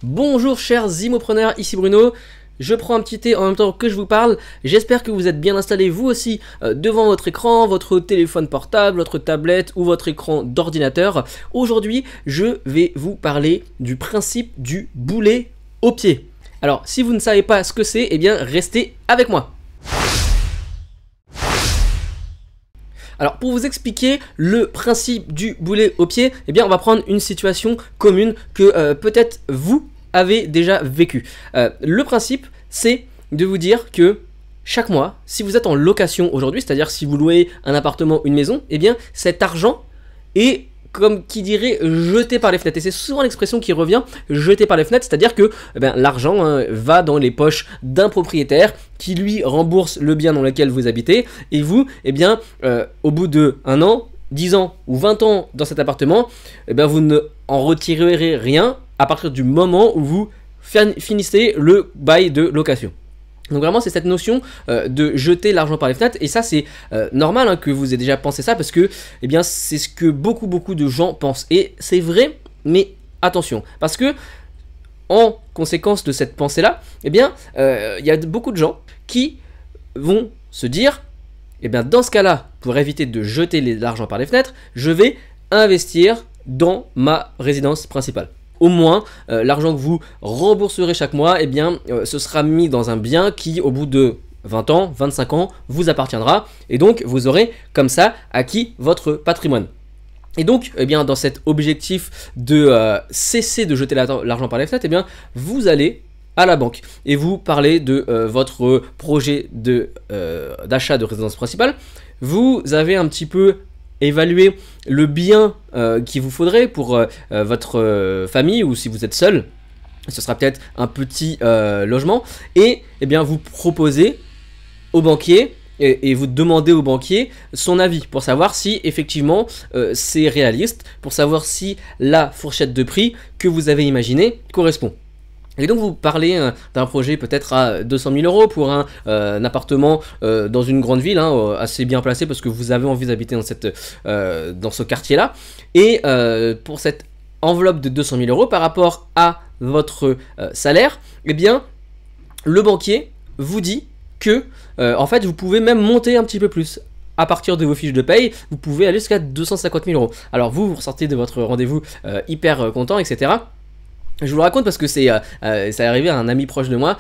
Bonjour chers immopreneurs, ici Bruno. Je prends un petit thé en même temps que je vous parle. J'espère que vous êtes bien installés vous aussi devant votre écran, votre téléphone portable, votre tablette ou votre écran d'ordinateur. Aujourd'hui, je vais vous parler du principe du boulet au pied. Alors, si vous ne savez pas ce que c'est, eh bien restez avec moi. Alors pour vous expliquer le principe du boulet au pied, eh bien on va prendre une situation commune que peut-être vous avez déjà vécu. Le principe c'est de vous dire que chaque mois, si vous êtes en location aujourd'hui, c'est-à-dire si vous louez un appartement, une maison, eh bien cet argent est, comme qui dirait, jeté par les fenêtres. Et c'est souvent l'expression qui revient, jeté par les fenêtres, c'est-à-dire que l'argent va dans les poches d'un propriétaire qui lui rembourse le bien dans lequel vous habitez, et vous, au bout de 1 an, 10 ans ou 20 ans dans cet appartement, vous ne en retirerez rien à partir du moment où vous finissez le bail de location. Donc vraiment c'est cette notion de jeter l'argent par les fenêtres, et ça c'est normal que vous ayez déjà pensé ça, parce que c'est ce que beaucoup de gens pensent, et c'est vrai, mais attention, parce que en conséquence de cette pensée là, il y a beaucoup de gens qui vont se dire, dans ce cas là, pour éviter de jeter l'argent par les fenêtres, je vais investir dans ma résidence principale. Au moins, l'argent que vous rembourserez chaque mois, ce sera mis dans un bien qui, au bout de 20 ans, 25 ans, vous appartiendra. Et donc, vous aurez comme ça acquis votre patrimoine. Et donc, dans cet objectif de cesser de jeter l'argent par les fenêtres, vous allez à la banque et vous parlez de votre projet d'achat de résidence principale. Vous avez un petit peu évaluer le bien qu'il vous faudrait pour votre famille, ou si vous êtes seul, ce sera peut-être un petit logement, et vous proposez au banquier et vous demandez au banquier son avis pour savoir si effectivement c'est réaliste, pour savoir si la fourchette de prix que vous avez imaginée correspond. Et donc vous parlez d'un projet peut-être à 200 000 € pour un appartement dans une grande ville, assez bien placé, parce que vous avez envie d'habiter dans ce quartier-là. Et pour cette enveloppe de 200 000 € par rapport à votre salaire, le banquier vous dit que en fait vous pouvez même monter un petit peu plus. À partir de vos fiches de paye, vous pouvez aller jusqu'à 250 000 €. Alors vous ressortez de votre rendez-vous hyper content, etc. Je vous le raconte parce que ça est arrivé à un ami proche de moi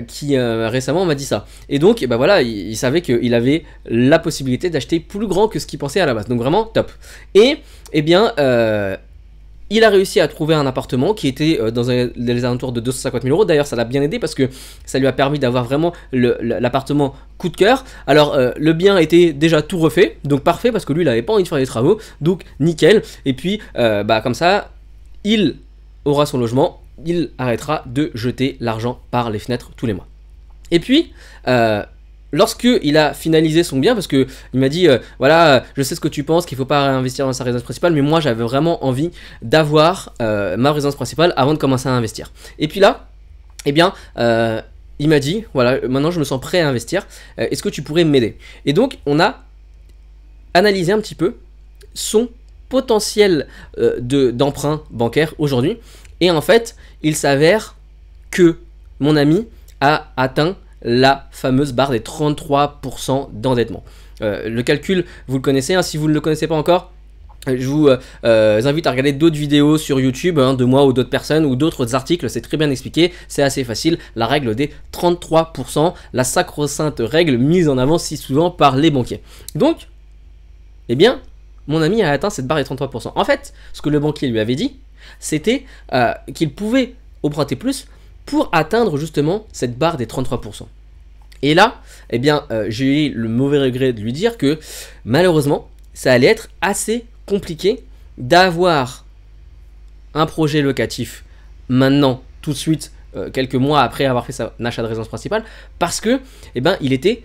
qui récemment m'a dit ça. Et donc il savait qu'il avait la possibilité d'acheter plus grand que ce qu'il pensait à la base. Donc vraiment top. Et il a réussi à trouver un appartement qui était dans les alentours de 250 000 €. D'ailleurs ça l'a bien aidé parce que ça lui a permis d'avoir vraiment l'appartement coup de cœur. Alors le bien était déjà tout refait, donc parfait, parce que lui il n'avait pas envie de faire les travaux, donc nickel. Et puis comme ça il aura son logement, il arrêtera de jeter l'argent par les fenêtres tous les mois. Et puis, lorsqu'il a finalisé son bien, parce qu'il m'a dit, voilà, je sais ce que tu penses, qu'il ne faut pas investir dans sa résidence principale, mais moi j'avais vraiment envie d'avoir ma résidence principale avant de commencer à investir. Et puis là, il m'a dit, voilà, maintenant je me sens prêt à investir, est-ce que tu pourrais m'aider? Et donc, on a analysé un petit peu son potentiel d'emprunt bancaire aujourd'hui, et en fait il s'avère que mon ami a atteint la fameuse barre des 33% d'endettement. Le calcul vous le connaissez, si vous ne le connaissez pas encore, je vous invite à regarder d'autres vidéos sur YouTube de moi ou d'autres personnes, ou d'autres articles, c'est très bien expliqué, c'est assez facile, la règle des 33%, la sacro-sainte règle mise en avant si souvent par les banquiers. Donc mon ami a atteint cette barre des 33%. En fait, ce que le banquier lui avait dit, c'était qu'il pouvait emprunter plus pour atteindre justement cette barre des 33%. Et là, j'ai eu le mauvais regret de lui dire que malheureusement, ça allait être assez compliqué d'avoir un projet locatif maintenant, tout de suite, quelques mois après avoir fait son achat de résidence principale, parce que il était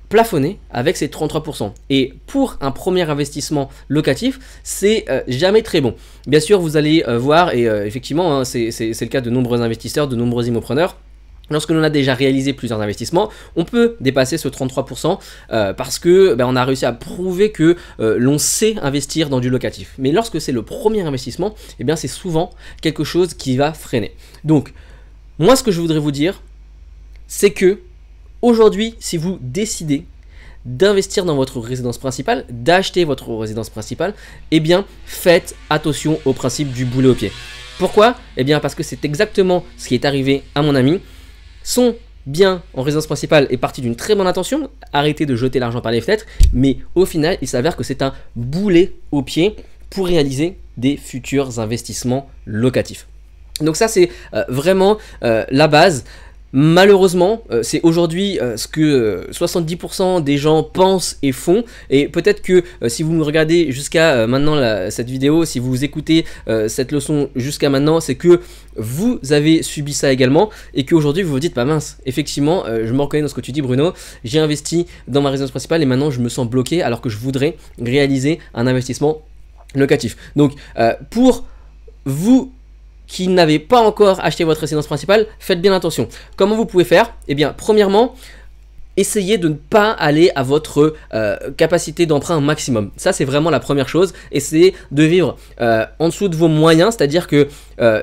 plafonné avec ces 33%. Et pour un premier investissement locatif, c'est jamais très bon. Bien sûr, vous allez voir, et effectivement, c'est le cas de nombreux investisseurs, de nombreux immopreneurs, Lorsque l'on a déjà réalisé plusieurs investissements, on peut dépasser ce 33% parce que on a réussi à prouver que l'on sait investir dans du locatif. Mais lorsque c'est le premier investissement, c'est souvent quelque chose qui va freiner. Donc, moi ce que je voudrais vous dire, c'est que aujourd'hui, si vous décidez d'investir dans votre résidence principale, d'acheter votre résidence principale, faites attention au principe du boulet au pied. Pourquoi? Parce que c'est exactement ce qui est arrivé à mon ami. Son bien en résidence principale est parti d'une très bonne intention, arrêtez de jeter l'argent par les fenêtres, mais au final, il s'avère que c'est un boulet au pied pour réaliser des futurs investissements locatifs. Donc ça, c'est vraiment la base. Malheureusement, c'est aujourd'hui ce que 70% des gens pensent et font, et peut-être que si vous me regardez jusqu'à maintenant cette vidéo, si vous écoutez cette leçon jusqu'à maintenant, c'est que vous avez subi ça également, et qu'aujourd'hui vous vous dites, bah mince, effectivement, je me reconnais dans ce que tu dis Bruno, j'ai investi dans ma résidence principale et maintenant je me sens bloqué alors que je voudrais réaliser un investissement locatif. Donc pour vous qui n'avez pas encore acheté votre résidence principale, faites bien attention. Comment vous pouvez faire? Premièrement, essayez de ne pas aller à votre capacité d'emprunt maximum. Ça, c'est vraiment la première chose. Essayez de vivre en dessous de vos moyens, c'est-à-dire que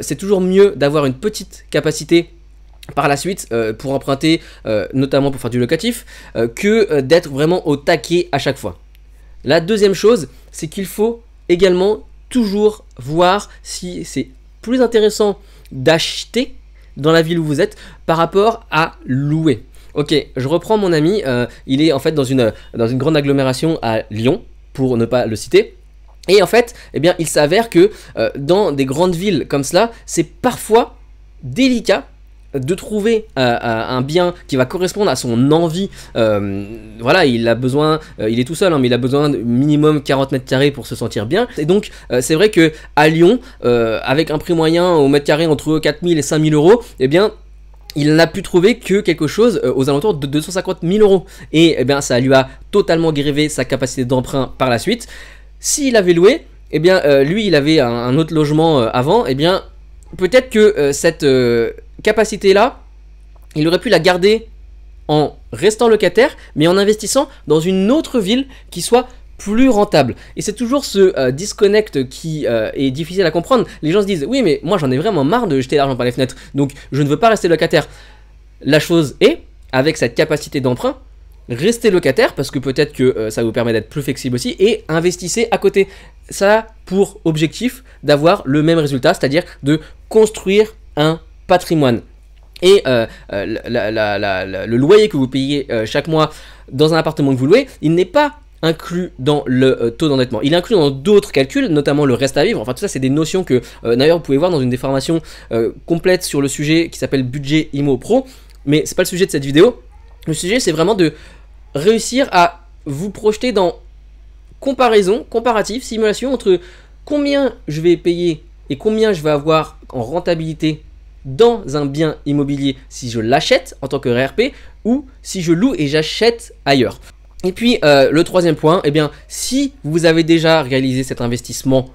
c'est toujours mieux d'avoir une petite capacité par la suite pour emprunter, notamment pour faire du locatif, que d'être vraiment au taquet à chaque fois. La deuxième chose, c'est qu'il faut également toujours voir si c'est plus intéressant d'acheter dans la ville où vous êtes par rapport à louer. Ok, je reprends mon ami, il est en fait dans une grande agglomération à Lyon, pour ne pas le citer. Et en fait, il s'avère que dans des grandes villes comme cela, c'est parfois délicat de trouver un bien qui va correspondre à son envie. Voilà, il a besoin, il est tout seul, mais il a besoin de minimum 40 mètres carrés pour se sentir bien. Et donc, c'est vrai que à Lyon, avec un prix moyen au mètre carré entre 4 000 et 5 000 euros, il n'a pu trouver que quelque chose aux alentours de 250 000 euros. Et ça lui a totalement grévé sa capacité d'emprunt par la suite. S'il avait loué, lui, il avait un autre logement avant, peut-être que cette capacité là, il aurait pu la garder en restant locataire, mais en investissant dans une autre ville qui soit plus rentable. Et c'est toujours ce disconnect qui est difficile à comprendre. Les gens se disent, oui mais moi j'en ai vraiment marre de jeter l'argent par les fenêtres, donc je ne veux pas rester locataire. La chose est, avec cette capacité d'emprunt, restez locataire parce que peut-être que ça vous permet d'être plus flexible aussi, et investissez à côté. Ça a pour objectif d'avoir le même résultat, c'est-à-dire de construire un patrimoine. Et le loyer que vous payez chaque mois dans un appartement que vous louez, il n'est pas inclus dans le taux d'endettement. Il est inclus dans d'autres calculs, notamment le reste à vivre. Enfin tout ça, c'est des notions que d'ailleurs vous pouvez voir dans une des formations complètes sur le sujet qui s'appelle Budget Immo Pro. Mais c'est pas le sujet de cette vidéo. Le sujet, c'est vraiment de réussir à vous projeter dans comparatif, simulation entre combien je vais payer et combien je vais avoir en rentabilité dans un bien immobilier si je l'achète en tant que RRP ou si je loue et j'achète ailleurs. Et puis le troisième point, si vous avez déjà réalisé cet investissement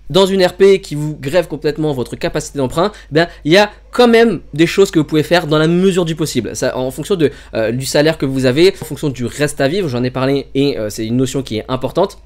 dans une RP qui vous grève complètement votre capacité d'emprunt, il y a quand même des choses que vous pouvez faire dans la mesure du possible. Ça, en fonction du salaire que vous avez, en fonction du reste à vivre, j'en ai parlé et c'est une notion qui est importante.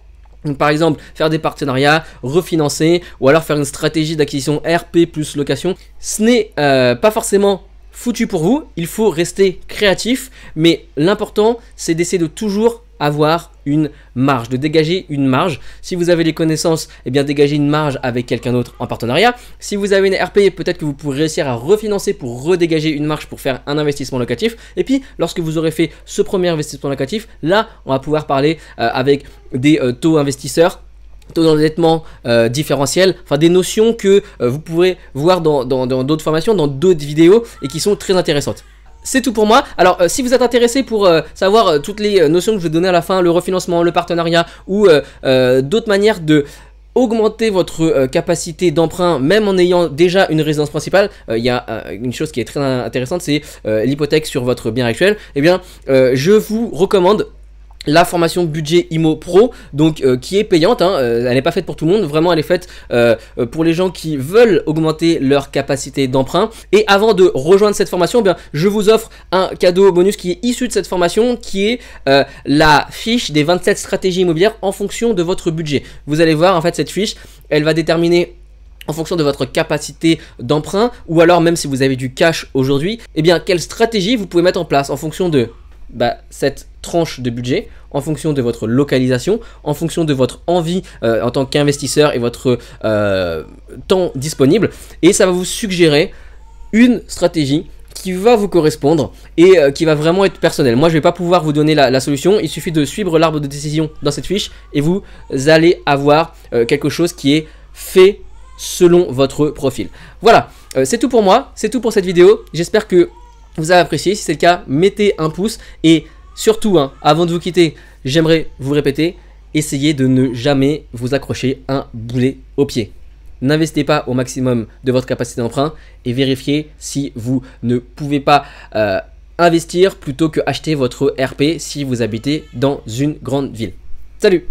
Donc, par exemple, faire des partenariats, refinancer ou alors faire une stratégie d'acquisition RP plus location. Ce n'est pas forcément foutu pour vous, il faut rester créatif, mais l'important c'est d'essayer de toujours avoir une marge, de dégager une marge. Si vous avez les connaissances, dégagez une marge avec quelqu'un d'autre en partenariat. Si vous avez une RP, peut-être que vous pourrez réussir à refinancer pour redégager une marge pour faire un investissement locatif. Et puis, lorsque vous aurez fait ce premier investissement locatif, là, on va pouvoir parler avec des taux investisseurs, taux d'endettement différentiel, enfin des notions que vous pourrez voir dans d'autres formations, dans d'autres vidéos et qui sont très intéressantes. C'est tout pour moi. Alors si vous êtes intéressé pour savoir toutes les notions que je vais donner à la fin, le refinancement, le partenariat ou d'autres manières de augmenter votre capacité d'emprunt même en ayant déjà une résidence principale, il y a une chose qui est très intéressante, c'est l'hypothèque sur votre bien actuel. Je vous recommande la formation budget IMO Pro, donc qui est payante, hein, elle n'est pas faite pour tout le monde, vraiment elle est faite pour les gens qui veulent augmenter leur capacité d'emprunt. Et avant de rejoindre cette formation, eh bien, je vous offre un cadeau bonus qui est issu de cette formation, qui est la fiche des 27 stratégies immobilières en fonction de votre budget. Vous allez voir, en fait, cette fiche, elle va déterminer en fonction de votre capacité d'emprunt, ou alors même si vous avez du cash aujourd'hui, eh bien quelle stratégie vous pouvez mettre en place en fonction de cette tranche de budget, en fonction de votre localisation, en fonction de votre envie en tant qu'investisseur et votre temps disponible. Et ça va vous suggérer une stratégie qui va vous correspondre et qui va vraiment être personnelle. Moi, je ne vais pas pouvoir vous donner la solution. Il suffit de suivre l'arbre de décision dans cette fiche et vous allez avoir quelque chose qui est fait selon votre profil. Voilà, c'est tout pour moi, c'est tout pour cette vidéo. J'espère que vous avez apprécié. Si c'est le cas, mettez un pouce et surtout, hein, avant de vous quitter, j'aimerais vous répéter, essayez de ne jamais vous accrocher un boulet au pied. N'investissez pas au maximum de votre capacité d'emprunt et vérifiez si vous ne pouvez pas investir plutôt que acheter votre RP si vous habitez dans une grande ville. Salut!